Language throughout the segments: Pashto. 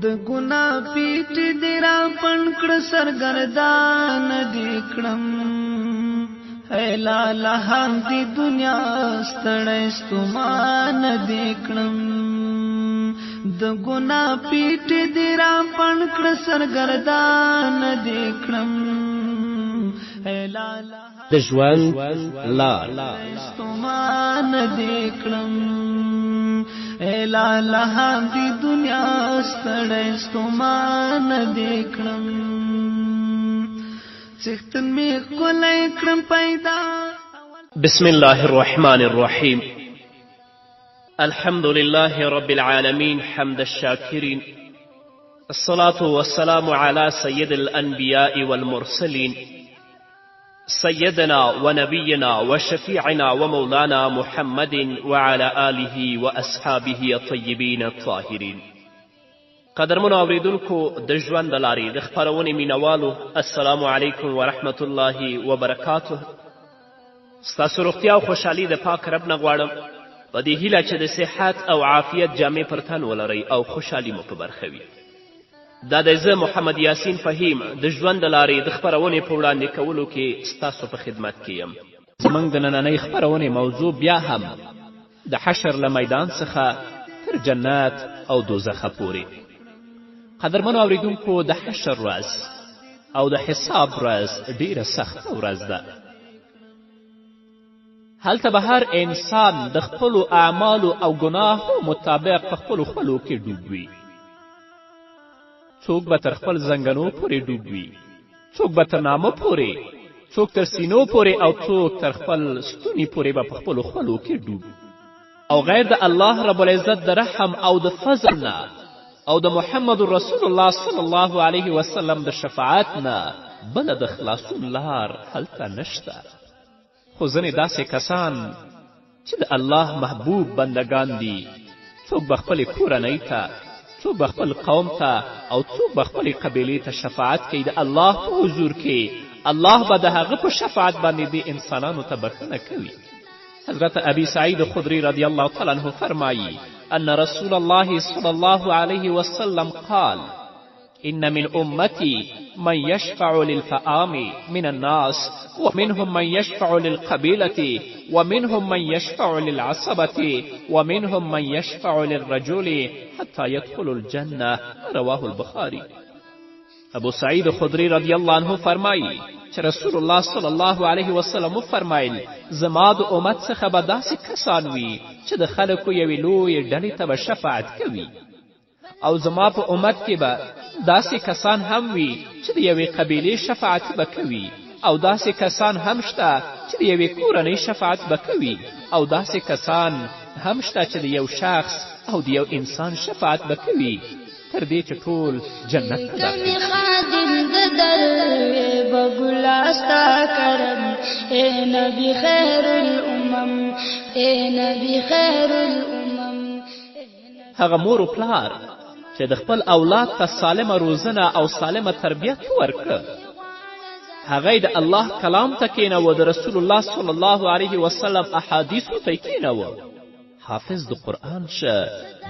د ګنا پیټ دی را پنکړ سرګردان دی کړم اے لالا هم دی دنیا ستړی ستومان دی کړم د ګنا پیټ دی را پنکړ سرګردان دی کړم اے لالا د ژوند لار ستومان دی کړم اے لالا هم دی دنیا ستړی ستومان دی کړم څښتن می ښکلی کړم پیدا. بسم الله الرحمن الرحيم. الحمد لله رب العالمين حمد الشاكرين، الصلاة والسلام على سيد الأنبياء والمرسلين سيدنا ونبينا وشفيعنا ومولانا محمد وعلى آله وأصحابه الطيبين الطاهرين. قدرمن اوریدونکو د ژوند د لارې د خپرونې مینوالو، السلام علیکم ورحمة الله وبرکاته. ستاسو روغتیا او خوشحالي د پاک رب نه غواړم په دې هیله چې د صحت او عافیت جامې پر تن ولرئ او خوشحالي مو په برخه وي. دا د زه محمد یاسین فهیم د ژوند د لارې د خپرونې په وړاندې کولو کې ستاسو په خدمت کې یم. زموږ د نننۍ خپرونې موضوع بیا هم د حشر له میدان څخه تر جنت او دوزخه پورې. قدرمنو اوریدونکو، د حشر ورځ او د حساب ورځ ډیره سخته ورځ ده. هلته به هر انسان د خپلو اعمالو او ګناهو مطابق په خپلو خپلو کې ډوب وي. څوک به تر خپل زنګنو پورې ډوب وي، څوک به تر نامه پورې، څوک تر سینو پورې او څوک تر خپل ستوني پورې به په خپلو خپلو کې ډوب. او غیر د الله رب العزت د رحم او د فضل نه او د محمد رسول الله صلی الله علیه وسلم د شفاعت نه بله د خلاصون لار هلته نشته. خو ځینې داسې کسان چې د الله محبوب بندگان دي، څوک به خپلې کورنۍ ته، څوک به خپل قوم ته او څوک به خپلې قبیلې ته شفاعت کوي. د الله په حضور کې الله به د هغه په شفاعت باندې دې انسانانو ته بخښنه کوي. حضرت ابي سعید خدری رضی الله تعالی عنه فرمایی ان رسول الله صلی الله علیه وسلم قال إن من أمتي من يشفع للفئام من الناس ومنهم من يشفع للقبيلة ومنهم من يشفع للعصبة ومنهم من يشفع للرجل حتى يدخل الجنة. رواه البخاري. ابو سعید خدری رضی الله عنه فرمایی چې رسول الله صلی الله علیه وسلم فرمایل زما د امت څخه به داسې کسان وي چې د خلکو یوې لویې ډلې ته به شفاعت کوي، او زما په امت کې به داسې کسان هم وي چې د یوې قبیلې شفاعت به کوي، او داسې کسان هم شته چې د یوې کورنۍ شفاعت به کوي، او داسې کسان هم شته چې د یو شخص او د یو انسان شفاعت به کوي، تر دې چې ټول جنت ته داخل هغه مور و پلار چې د خپل اولاد ته سالمه روزنه او سالمه تربیت ورکړه، هغه د الله کلام ته کینوه، د رسول الله صلی الله علیه وسلم احادیثو ته کینوه، حافظ د قرآن شه،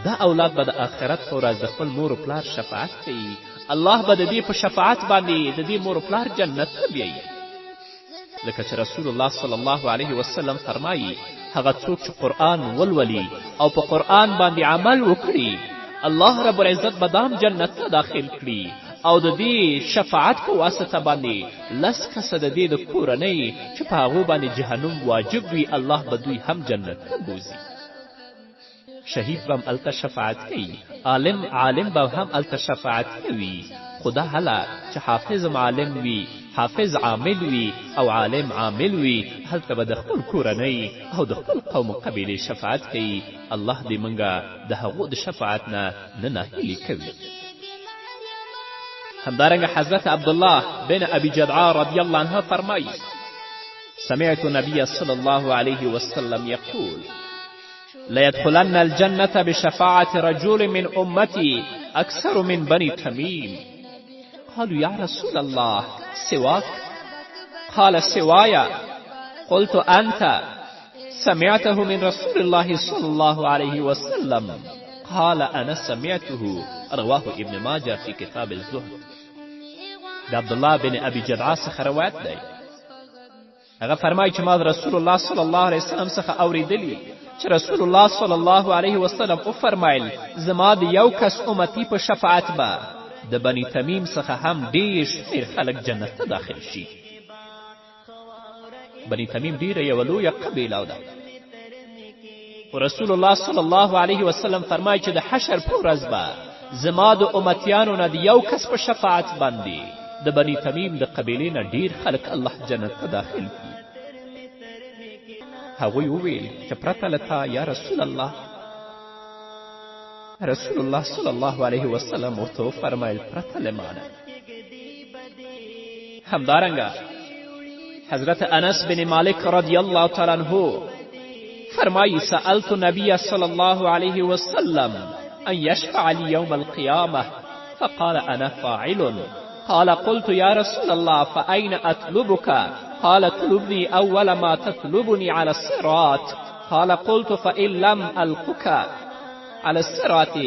دا اولاد به د آخرت په ورځ د خپل مور و پلار شفاعت کوي. الله به د دې په شفاعت باندې د دې مور و پلار جنت ته بیایي. لکه چې رسول الله صلی الله علیه وسلم فرمایي هغه څوک چې قرآن ولولي او په قرآن باندې عمل وکړي، الله رب العزت به دام جنت ته داخل کړي، او د دې شفاعت په واسطه باندې 10 کسه د دې د کورنۍ چې په هغو باندې جهنم واجب وي، الله به دوی هم جنت ته بوځي. شهید به هم هلته شفاعت کوي، عالم به هم هلته شفاعت کوي. خو دا هله چې حافظ عالم وي، حافظ عامل وي او عالم عامل وي، هلته به د خپل کورنۍ او د خپل قوم و قبیلې شفاعت کوي. الله دې موږ د هغو د شفاعت نه ناهیلي کوي. همدارنګه حضرت عبدالله بن ابي جدعا رضی الله عنه فرمایي سمعت النبي صلی الله علیه وسلم یقول ليدخلن الجنة بشفاعة رجل من أمتي أكثر من بني تميم. قالوا يا رسول الله سواك؟ قال سواي. قلت أنت؟ سمعته من رسول الله صلى الله عليه وسلم. قال انا سمعته رواه ابن ماجه في كتاب الزهد. د عبدالله بن ابي جدعه څخه روایت دی. هغه فرمایي چې ما د رسول الله صلی الله علیه وسلم څخه اورېدلي چې رسول الله صلی الله علیه وسلم وفرمایل زما د یو کس امتی په شفاعت به د بني تمیم څخه هم ډېر شمېر خلک جنت ته داخل شي. بني تمیم ډېره یوه لویه قبیله ده. رسول الله صلی الله علیه وسلم فرمایي چې د حشر په ورځ به زما د امتیانو نه د یو کس په شفاعت باندې د بني تمیم د قبیلې نه ډېر خلک الله جنت ته داخل کړي. هغوی وویل چې پرته له تا یا رسول الله. رسول الله صلی الله علیه وسلم ورته وفرمیل پرته له ما نه. همدارنګه حضرت انس بن مالک رضی الله تعالی عنه فرمایي سألت النبي صلى الله عليه وسلم أن يشفع لي يوم القيامة فقال أنا فاعل. قال قلت يا رسول الله فأين أطلبك؟ قال اطلبني أول ما تطلبني على الصراط. قال قلت فإن لم ألقك على الصراط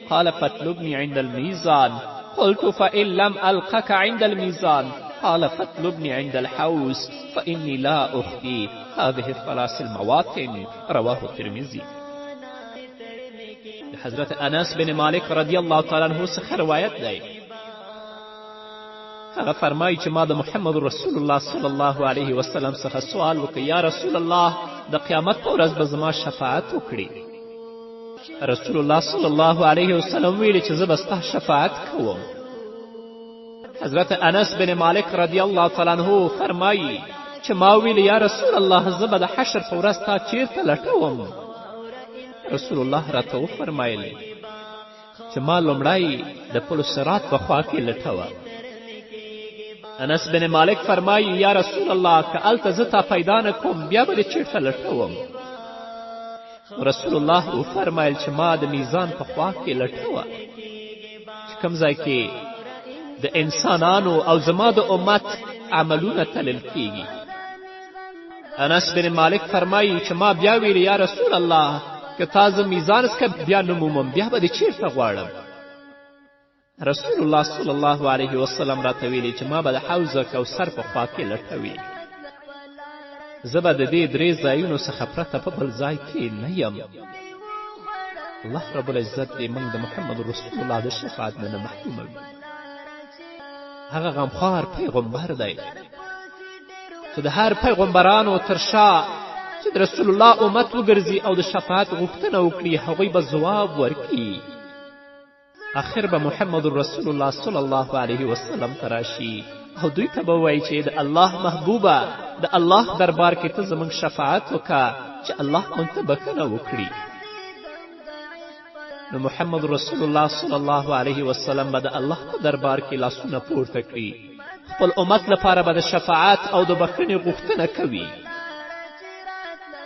قال فاطلبني عند الميزان. قلت فإن لم ألقك عند الميزان قال فاطلبني عند الحوض فإني لا أخفي هذه الثلاث المواطن. رواه الترمذي. حضرت انس بن مالک رضی الله تعالی عنه څخه روایت دی. هغه فرمایي چې ما د محمد رسول الله صلی الله علیه وسلم څخه سوال وکړ یا رسول الله د قیامت په ورځ به زما شفاعت وکړي. رسول الله صلی الله علیه وسلم ویلي چې زه به ستا شفاعت کوم. حضرت انس بن مالک رضی الله تعالی عنه فرمایي چې ما ویل یا رسول الله زه به د حشر په ورځ تا چیرته لټوم. رسول الله راته وفرمایل چې ما لومړی د پل صراط په خوا کې لټوه. انس بن مالک فرمایي یا رسول الله که هلته زه تا پیدا نه کوم بیا به دې چیرته لټوم. رسول الله وفرمایل چې ما د میزان په خوا کې لټوه چې کوم ځای کې د انسانانو او زما د امت عملونه تلل کیږي. انس بن مالک فرمایي چې ما بیا ویل یا رسول الله که تا زه میزان څخه بیا نه مومم بیا به دې چیرته غواړم. رسول الله صلی الله علیه وسلم راته ویلي چې ما به د حوض کوثر په خوا کې لټوي. زه به د دې درې ځایونو څخه پرته په بل ځای کې نه یم. الله رب العزت دې موږ د محمد رسول الله د شفاعت نه محروموي. هغه غمخوار پیغمبر دی چې د هر پیغمبرانو تر شا چې د رسول الله امت وګرځي او د شفاعت غوښتنه وکړي هغوی به ځواب ورکړي. آخر به محمد رسول الله صلی الله علیه وسلم ته راشي او دوی ته به وایي چې د الله محبوبه د الله دربار کې ته زموږ شفاعت وکړه چې الله موږ ته بښنه وکړي. نو محمد رسول الله صلی الله علیه وسلم به د الله په دربار کې لاسونه پورته کړي. خپل امت لپاره به د شفاعت او د بښنې غوښتنه کوي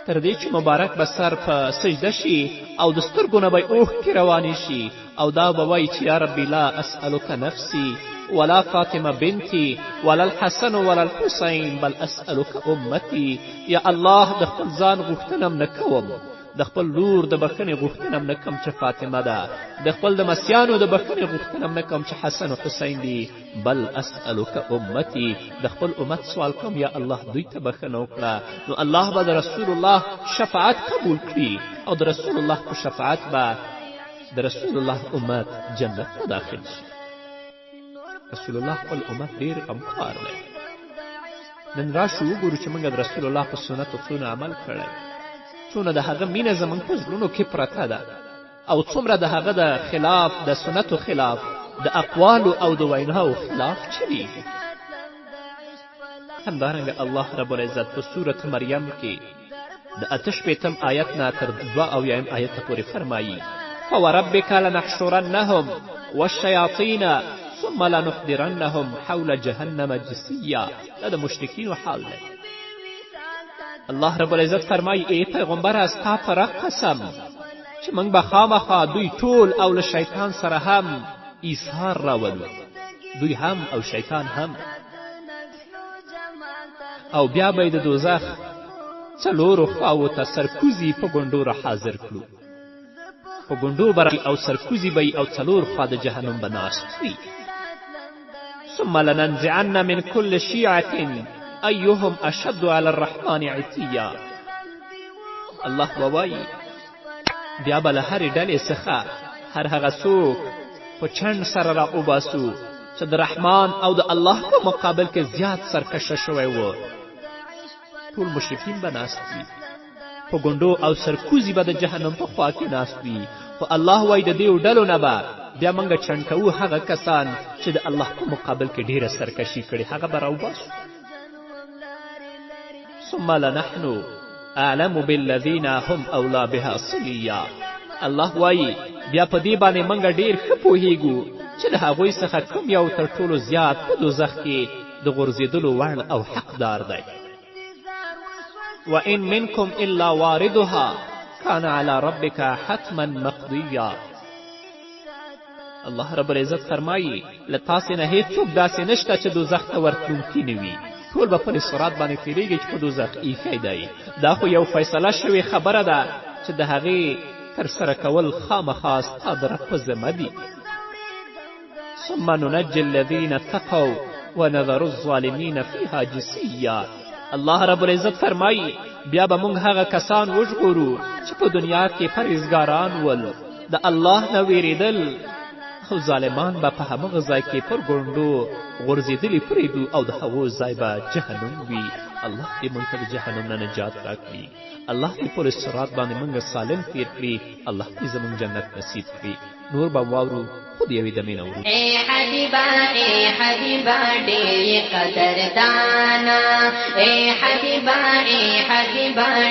تر دې چې مبارک به سر په سجده شي او د سترګو نه به یې اوښکې روانې شي او دا به وایي چې یا ربي لا اسألک نفسي ولا فاطمه بنتي ولا الحسن ولا الحسین بل اسألک امتي. یا الله د خپل ځان غوښتنه م نه کوم، د خپل لور د بښنې غوښتنه م نه کوم چې فاطمه ده، د خپل د مسیانو د بښنې غوښتنه م نه کوم چې حسن و حسین دي، بل اسألک امتي. د خپل امت سوال کوم یا الله دوی ته بښنه وکړه. نو الله به د رسول الله شفاعت قبول کړي او د رسول الله په شفاعت به د رسول الله امت جنت ته داخل شي. رسول الله خپل امت ډېر غمخوار دی. نن راشو وګورو چې موږ د رسول الله په سنتو څونه عمل کړی، څونه د هغه مینه زموږ په زړونو کې پرته ده او څومره د هغه د خلاف د سنتو خلاف د اقوالو او د ویناو خلاف چلیږي. همدارنګه الله رب العزت په سورة مریم کې د 88 آیت نه تر 82 آیت پورې فرمایي فوربک لنحشرنهم والشیاطین ثم لنحضرنهم حول جهنم جثیا. دا د مشرکینو حال دی. الله رب العزت فرمایي ای پیغمبره ستا په رب قسم چې موږ به خامخا دوی ټول او له شیطان سره هم ایثار راولو، دوی هم او شیطان هم، او بیا به یې د دوزخ څلورو خواو ته سرکوزي په ګونډو را حاضر کړو په ګونډو به او سرکوزي به او 4 خوا د جهنم به ناست وي. ثم لننزعن من كل شيعة أيهم أشد على الرحمن عتيا. الله ووایي بیا به له هرې ډلې څخه هر هغه څوک په چنډ سره را وباسو چې د رحمان او د الله په مقابل کې زیات سرکشه شوی و. ټول مشرکین به ناست وي، په ګونډو او سرکوزي به د جهنم په خوا کې ناست وي. خو الله وایي د دې ډلو نه به بیا موږ چنډ کوو هغه کسان چې د الله په مقابل کې ډیره سرکشي کړې، هغه به راوباسو. ثم لنحن اعلم بالذین هم اولا بها صلیا. الله وایي بیا په دې باندې موږ ډیر ښه پوهیږو چې د هغوی څخه کوم یو تر ټولو زیات په دوزخ کې د غورځېدلو وړ او حقدار دی. وإن منكم إلا واردها كان على ربك حتما مقضيا. الله رب العزت فرمایي له تاسې نه هیڅوک داسې نشته چې دوزخ ته ورتلونکي نه وي، ټول به په صراط باندې تېرېږي چې په دوزخ ایښی دی. دا خو یو فیصله شوې خبره ده چې د هغې ترسره کول خامخا ستا د رب په ذمه دي. ثم ننجي الذين اتقوا ونذر الظالمين فيها جثيا. الله رب العزت فرمایي بیا به موږ هغه کسان وژغورو چې په دنیا کې پرهیزګاران ول، د الله نه ویرېدل، او ظالمان به په همغه ځای کې پر ګونډو غورځېدلي پرېږدو او د هغو ځای به جهنم وي. الله دې موږ ته د جهنم نه نجات راکړي. الله دې پر صراط باندې موږ سالم تیر کړي. الله دې زموږ جنت نصیب کړي. نور به واورو، خو د یوې دمې نه ورو. اے حبیبا ډېر قدردانا، اے حبیبا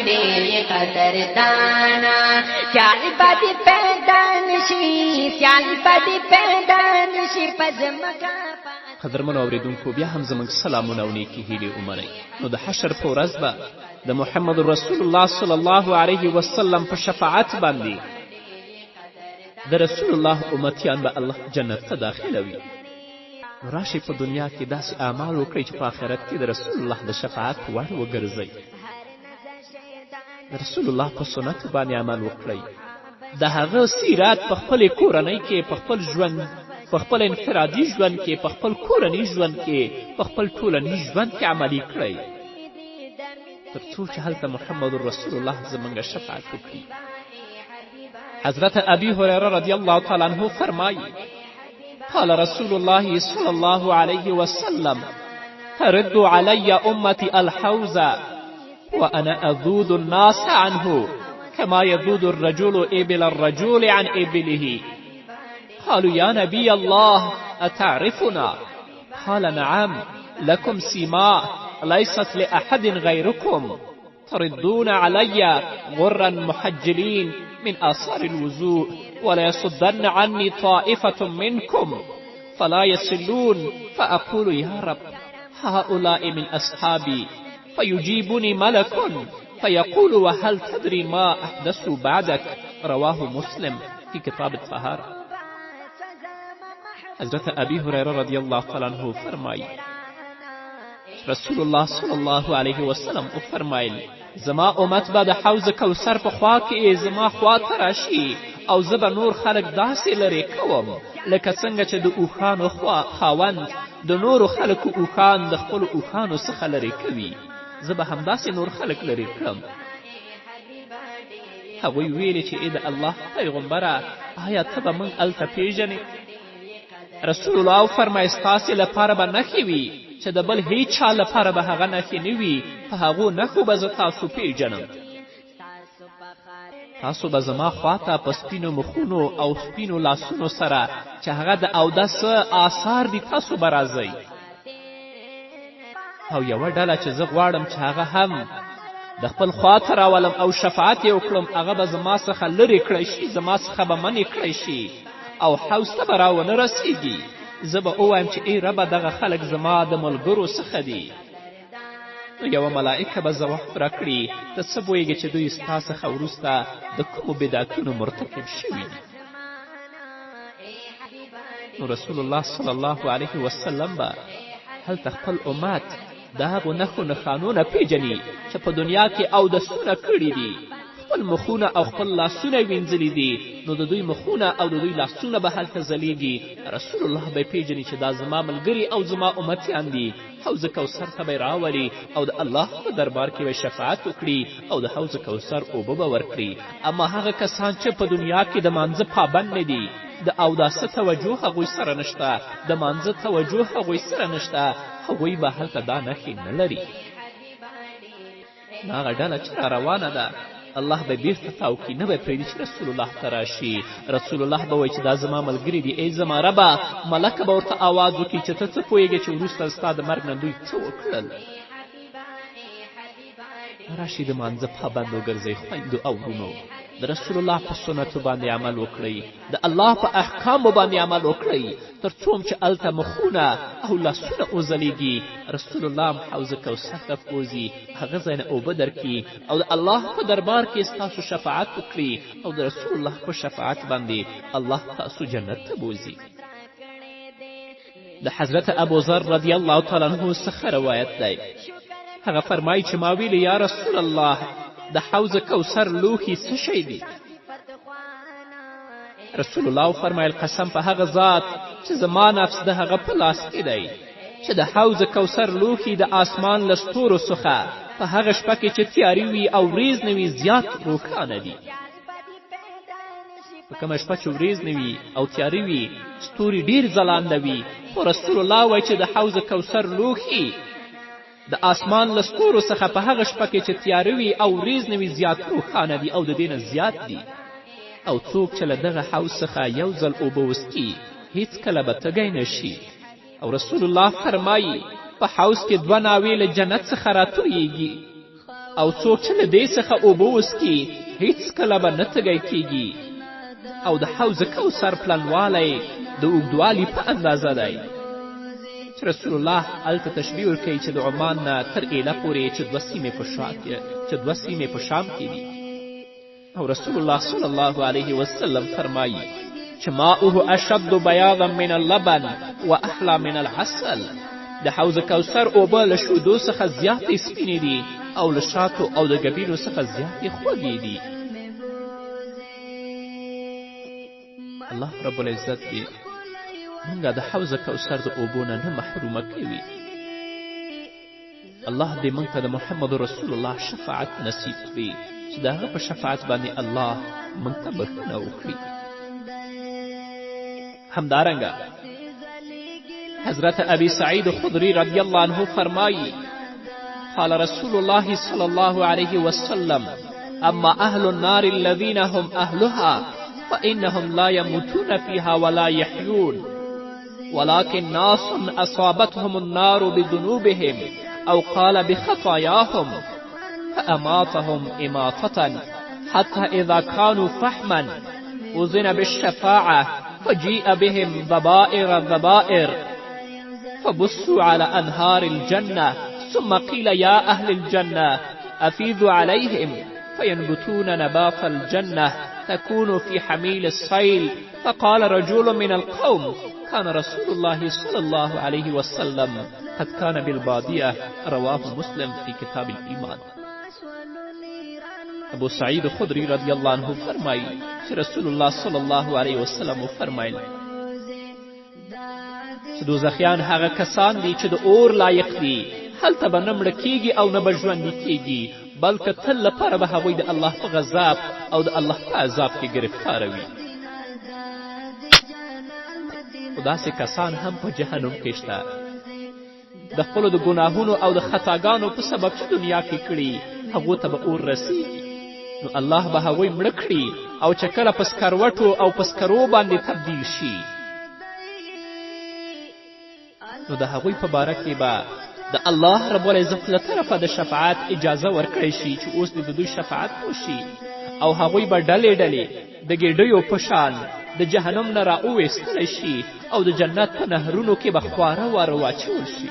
ډېر قدردانا، سیال به دې پیدا نشي، سیال به دې پیدا نشي په ځمکه. قدرمنو اورېدونکو، بیا هم زموږ سلامونه او نیکې هیلې ومنئ. نو د حشر په ورځ به د محمد رسول الله صلی الله علیه وسلم په شفاعت باندې د رسول الله امتیان به الله جنت ته داخلوي. نو راشئ په دنیا کې داسې اعمال وکړئ چې په آخرت کې د رسول الله د شفاعت وړ وګرځئ. د رسول الله په سنتو باندې عمل وکړئ. د هغه سیرت په خپلې کورنۍ کې، په خپل ژوند، په خپل انفرادي ژوند کې، په خپل کورني ژوند کې، په خپل ټولنیز ژوند کې عملي کړئ، تر څو چې هلته محمد رسول الله زموږ شفاعت وکړي. حضرت ابي هريره رضی الله تعالی عنه فرمایي قال رسول الله صلی الله علیه وسلم ترد علی امتی الحوض وانا اذود الناس عنه كما يذود الرجل ابل الرجل عن ابله. قالوا يا نبي الله أتعرفنا؟ قال نعم، لكم سماء ليست لأحد غيركم، تردون علي غرا محجلين من آثار الوضوء، ولا يصدن عني طائفة منكم فلا يصلون، فأقول يا رب هؤلاء من أصحابي، فيجيبني ملك فيقول وهل تدري ما أحدثوا بعدك؟ رواه مسلم في كتاب الطهارة. حضرت ابی هریره رضی الله تعالی عنه فرمایي رسول الله صلی الله علیه وسلم وفرمایل زما امت به د حوض کوثر په خوا کې زما خوا ته راشي او زه به نور خلک داسې لرې کوم لکه څنګه چې د اوښانو خاوند د نورو خلکو اوښان د خپلو اوښانو څخه لرې کوي، زه به همداسې نور خلک لرې کړم. هغوی ویلې چې ای د الله پیغمبره آیا ته به موږ هلته پیژنې؟ رسول الله فرمایي ستاسې لپاره به نښې وي چې د بل هیڅ چا لپاره به هغه نښې نه وي، په هغو نښو به زه تاسو پیژنم. تاسو به زما خواته په سپینو مخونو او سپینو لاسونو سره چې هغه د اودس آثار دي تاسو به راځئ، او یوه ډله چې زه غواړم چې هغه هم د خپل خواته راولم او شفاعت یې وکړم، هغه به زما څخه لرې کړی شي، زما څخه به منې کړی شي او حوض ته به راونه رسیږي. زه به ووایم چې ای ربه دغه خلک زما د ملګرو څخه دي. نو یوه ملائکه به ځواب راکړي ته څه پوهېږې چې دوی ستا څخه وروسته د کومو بدعتونو مرتکب شوي دي. نو رسول الله صلی الله علیه وسلم به هلته خپل امت د هغو نښو نښانونه پیژني چې په دنیا کې اودسونه کړي دي، خپل مخونه او خپل لاسونه یې وینځلي دي، نو د دوی مخونه او د دوی لاسونه به هلته ځلیږي. رسول الله به یې پیژني چې دا زما ملګري او زما امتیان دي. حوض کوثر ته به یې راولي او د الله په دربار کې به شفاعت وکړي او د حوض کوثر اوبه به ورکړي. اما هغه کسان چې په دنیا کې د مانځه پابند نه دي، د اوداسه توجه هغوی سره نشته، د مانځه توجه هغوی سره نشته، هغوی به هلته دا نښې نه لري. هغه ډله چې را روانه ده، الله به بیرته تاو کړي، نه به پرېږدي چې رسول الله ته راشي. رسول الله به وایي چې دا زما ملګري دي. ای زما ربه، ملکه به ورته آواز وکړي چې ته څه پوهېږې چې وروسته ستا د مرګ نه دوی څه وکړل؟ راشي د مانځه پابند وګرځئ خویندو او ورونو، د رسول الله په سنتو باندې عمل وکړئ، د الله په احکامو باندې عمل وکړئ، تر څو چې هلته مخونه او لاسونه وځلیږي. رسول الله هم حوض کوثر ته بوځي، هغه ځای نه اوبه درکړي او د الله په دربار کې ستاسو شفاعت وکړي او د رسول الله په شفاعت باندې الله تاسو جنت ته بوځي. د حضرت ابوذر رضی الله تعالی عنه څخه روایت دی، هغه فرمایي چې ما ویلې یا رسول الله، د حوض کوثر لوښي څه شی دی؟ رسول الله وفرمیل قسم په هغه ذات چې زما نفس د هغه په لاس کې دی، چې د حوض کوثر لوښي د آسمان له ستورو څخه په هغه شپه کې چې تیارې وي او وریځ نه وي زیات روښانه دي. په کومه شپه چې وریځ نه وي او تیارې وي، ستوري ډېر ځلانده وي، خو رسول الله وایي چې د حوض کوثر لوښي د آسمان له ستورو څخه په هغه شپه کې چې تیاره وي او وریځ نه وي زیات روښانه دي او د دې نه زیات دي. او څوک چې له دغه حوض څخه یو ځل اوبه وڅکي هیڅکله به تږی نه شي. او رسول الله فرمایي په حوض کې 2 ناوې له جنت څخه راتویږي، او څوک چې له دې څخه اوبه وڅکي هیڅکله به نه تږی کیږي. او د حوض کوثر پلنوالی د اوږدوالي په اندازه دی. رسول الله هلته تشبیه ورکوي چې د عمان نه تر ایله پورې چې 2 سیمې په شام کې دي. او رسول الله صلی الله علیه وسلم فرمایي چې ماؤه اشد بیاضا من اللبن و احلا من العسل. د حوض کوثر اوبه له شودو څخه زیاتې سپینې دي او له شاتو او د ګبینو څخه زیاتې خوږې دي. الله رب العزت دې مونږه د حوض کوثر د اوبو نه محرومه کوي. الله دې مونږ ته د محمد رسول الله شفاعت نصیب کړي چې د هغه په شفاعت باندې الله مونږ ته بښنه وکړي. همدارنګه حضرت ابي سعید خدری رضی الله عنه فرمایي قال رسول الله صلی الله علیه وسلم اما اهل النار الذين هم اهلها فانهم لا يموتون فيها ولا يحيون ولكن ناس أصابتهم النار بذنوبهم أو قال بخطاياهم فأماتهم إماطة حتى إذا كانوا فحما أذن بالشفاعة فجيء بهم ذبائر فبصوا على أنهار الجنة ثم قيل يا أهل الجنة أفيضوا عليهم فينبتون نبات الجنة تكون في حميل الصيل. فقال رجل من القوم كان رسول الله صلى الله عليه وسلم قد كان بالبادية. رواه مسلم في كتاب الإيمان. ابو سعید خدری رضی الله عنه فرمایي چې رسول الله صلی الله علیه وسلم فرمایل چې دوزخیان هغه کسان دي چې د اور لایق دي، هلته به نه مړه کیږي او نه به ژوندي کیږي، بلکې تل لپاره به هغوی د الله په غضب او د الله په عذاب کې ګرفتاره وي. خو داسې کسان هم په جهنم کې شته، د خپلو د ګناهونو او د خطاګانو په سبب چې دنیا کې کړي هغو ته به اور رسیږي، نو الله به هغوی مړه کړي او چې کله په سکروټو او په سکرو باندې تبدیل شي، نو د هغوی په باره کې به د الله رب العزت له طرفه د شفاعت اجازه ورکړی شي چې اوس د دوی شفاعت وشي، او هغوی به ډلې ډلې د ګیډیو په شان د جهنم نه راوویستلی شي او د جنت په نهرونو کې به خواره واره واچول شي.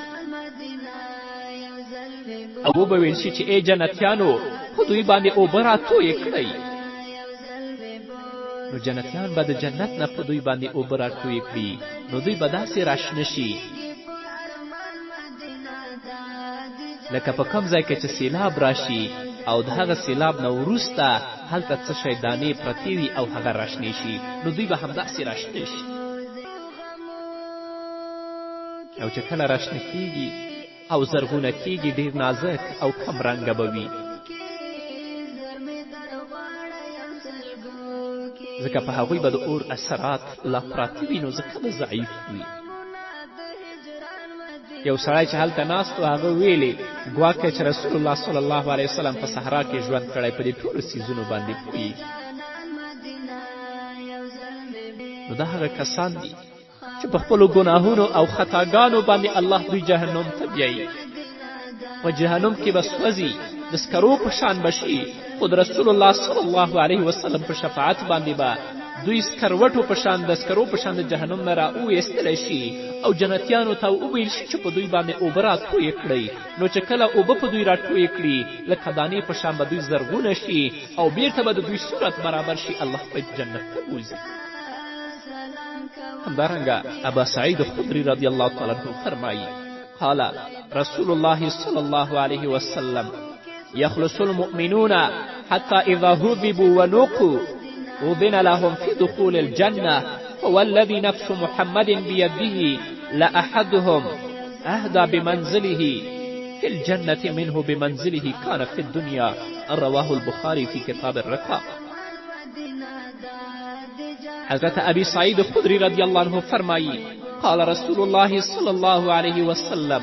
او وبه ویل شي چې ای جنتیانو په دوی باندې اوبه راتویې کړئ، نو جنتیان به د جنت نه په دوی باندې اوبه راتویې کړي، نو دوی به داسې راشنه شي لکه په کوم ځای کې چې سیلاب راشي او د هغه سیلاب نه وروسته هلته څه شی دانې پرتې وي او هغه راشنې شي نو دوی به همداسې راشنې شي او چې کله راشنه کیږي او زرغونه کیږي ډېر نازک او کم رنګه به وي ځکه په هغوی به د اور اثرات لا پراته وي نو ځکه به ضعیف وي یو سړی چې هلته ناست و هغه ویلې ګواکه چې رسول الله صلی الله علیه وسلم په صحرا کې ژوند کړی په دې ټولو څیزونو باندې پوهېږي نو دا هغه کسان دي چې په خپلو ګناهونو او خطاګانو باندې الله دوی جهنم ته بیایي په جهنم کې به سوځي د سکرو په شان به شي خو د رسول الله صلی الله علیه وسلم په شفاعت باندې به دوی سکروټو په شان د سکرو په شان د جهنم نه راوایستلی شي او جنتیانو ته وویل شي چې په دوی باندې اوبه راټویې کړئ نو چې کله اوبه په دوی راټویې کړي لکه دانې په شان به دوی زرغونه شي او بیرته به د دوی صورت برابر شي الله په جنت ته بوځي همدارنګه ابا سعید خدری رضی الله تعالی عنه فرمایي قال رسول الله صلی الله علیه وسلم يخلص المؤمنون حتى إذا هذبوا ونوقوا أذن لهم في دخول الجنة والذي نفس محمد بيده لأحدهم أهدى بمنزله في الجنة منه بمنزله كان في الدنيا رواه البخاري في كتاب الرقاق حضرت ابی سعید خدری رضی الله عنه فرمایی قال رسول الله صلی الله علیه وسلم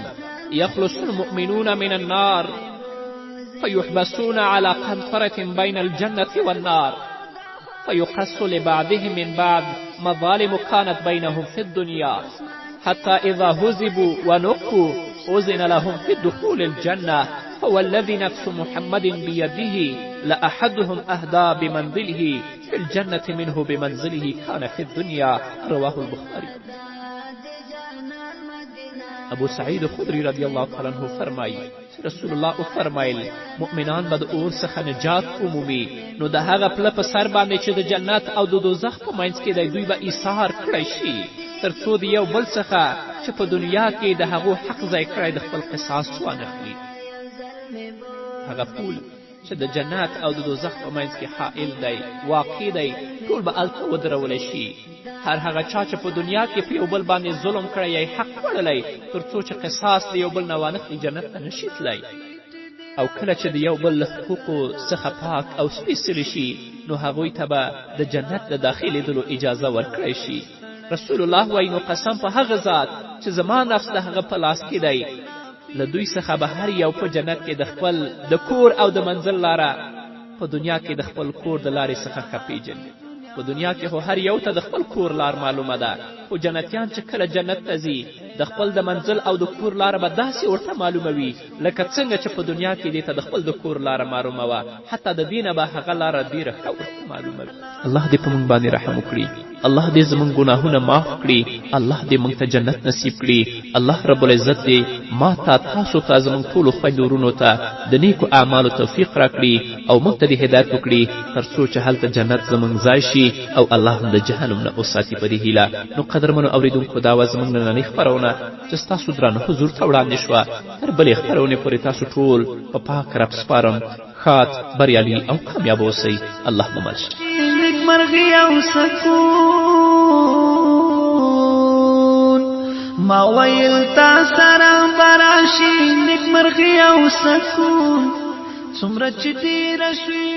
يخلص المؤمنون من النار فيحبسون على قنطرة بين الجنة والنار فيقص لبعضهم من بعض مظالم كانت بينهم في الدنيا حتى إذا هزبوا ونقوا أذن لهم في دخول الجنة فوالذي نفس محمد بيده لأحدهم أهدى بمنزله في الجنة منه بمنزله كان في الدنيا رواه البخاري ابو سعید خدری رضی الله تعالی عنه فرمایي رسول الله فرمایل مؤمنان به د اور څخه نجات عمومي نو د هغه پله په سر باندې چې د جنت او د دوزخ په منځ کې دی دوی به ایثار کړی شي تر څو د یو بل څخه چې په دنیا کې د هغو حق ځای کړی د خپل قصاص وانخلي هغه پول چې د جنت او د دوزخ په منځ کې حائل دی واقع دی ټول به هلته ودرولی شي هر هغه چا چې په دنیا کې په یو بل باندې ظلم کړی یا حق خوړلی تر څو چې قصاص د یو بل نه وانخلي جنت ته نشي تللی او کله چې د یو بل له حقوقو څخه پاک او سپېڅلي شي نو هغوی ته به د جنت د داخلېدلو اجازه ورکړی شي رسول الله وایي نو قسم په هغه ذات چې زما نفس د هغه په لاس کې دی له دوی څخه به هر یو په جنت کې د خپل د کور او د منزل لاره په دنیا کې د خپل کور د لارې څخه ښه پیژني په دنیا کې خو هر یو ته د خپل کور لار معلومه ده خو جنتیان چې کله جنت ته ځي د خپل د منزل او د کور لاره به داسې ورته معلومه وي لکه څنګه چې په دنیا کې دې ته د خپل د کور لاره معلومه وه حتی د دې نه به هغه لاره ډېره ښه ورته معلومه وي الله دې په موږ باندې رحم وکړي الله دې زموږ ګناهونه معاف کړي الله دې موږ ته جنت نصیب کړي الله رب العزت دې ما ته تاسو ته زموږ ټولو خویندو ورونو ته د نیکو اعمالو توفیق راکړي او موږ ته دې هدایت وکړي تر څو چې هلته جنت زموږ ځای شي او الله هم د جهنم نه وساتي په دې هیله نو قدرمنو اورېدونکو دا وه زموږ نننۍ خپرونه چې ستاسو درانه حضور ته وړاندې شوه تر بلې خپرونې پورې تاسو ټول په پاک رب سپارم ښاد بریالي او کامیاب اوسئ الله مو مل شه مرغی او سکون ما ویل تا سره براشي نیک مرغی او سکون څومره چې تېره شوي